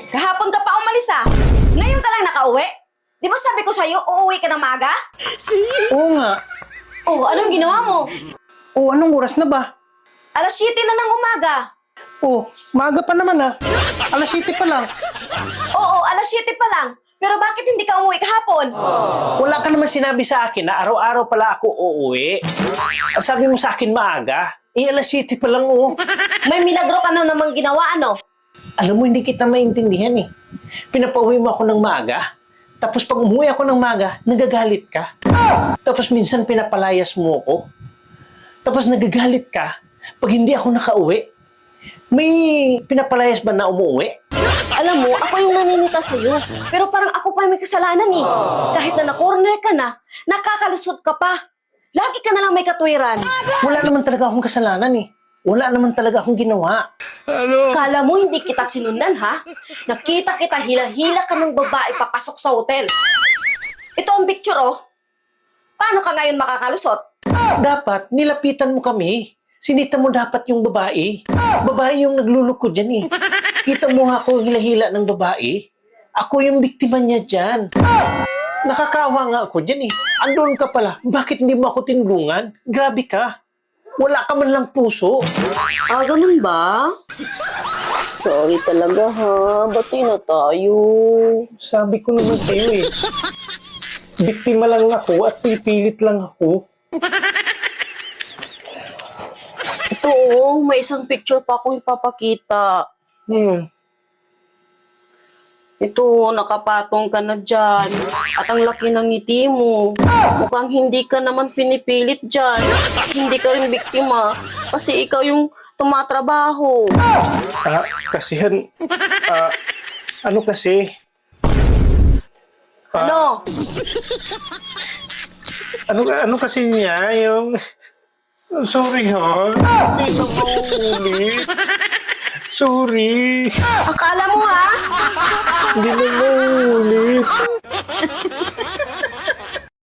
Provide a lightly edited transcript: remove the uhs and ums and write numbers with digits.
Kahapon ka pa umalis ah. Ngayon ka lang nakauwi? Di ba sabi ko sa'yo, uuwi ka ng maaga? Oo nga. Oh, anong ginawa mo? Oo, anong oras na ba? Alas 7 na ng umaga. Oo, maaga pa naman ah. Alas 7 pa lang. Oo, alas 7 pa lang. Pero bakit hindi ka umuwi kahapon? Wala ka naman sinabi sa akin na araw-araw pala ako uuwi. Sabi mo sa akin maaga. Alas 7 pa lang oh. May milagro ka na namang ginawa, ano? Alam mo, hindi kita maintindihan eh. Pinapauwi mo ako ng maaga. Tapos pag umuwi ako ng maaga, nagagalit ka. Tapos minsan pinapalayas mo ako. Tapos nagagalit ka pag hindi ako nakauwi. May pinapalayas ba na umuwi? Alam mo, ako yung naninita sa'yo. Pero parang ako pa may kasalanan eh. Kahit na na-corner ka na, nakakalusot ka pa. Lagi ka na lang may katwiran. Wala naman talaga akong kasalanan eh. Wala naman talaga akong ginawa. Kala mo hindi kita sinundan, ha? Nakita kita hila-hila ka ng babae papasok sa hotel. Ito ang picture, oh. Paano ka ngayon makakalusot? Dapat, nilapitan mo kami. Sinita mo dapat yung babae. Babae yung nagluloko dyan eh. Kita mo ako hila-hila ng babae. Ako yung biktima niya dyan. Nakakawa nga ako dyan eh. Andun ka pala. Bakit hindi mo ako tinulungan? Grabe ka. Wala ka man lang puso. Ah, ganun ba? Sorry talaga, ha? Bati na tayo. Sabi ko naman sa'yo eh. Biktima lang ako at pipilit lang ako. Ito, oh. May isang picture pa akong ipapakita. Ito, nakapatong ka na dyan. At ang laki ng ngiti mo. Mukhang hindi ka naman pinipilit dyan. Hindi ka rin biktima. Kasi ikaw yung tumatrabaho. Kasihan, ano kasi? Ano? Ano kasi niya yung... Sorry ha, hindi na mauulit. Sorry, Akala mo, ha? hindi na mauulit.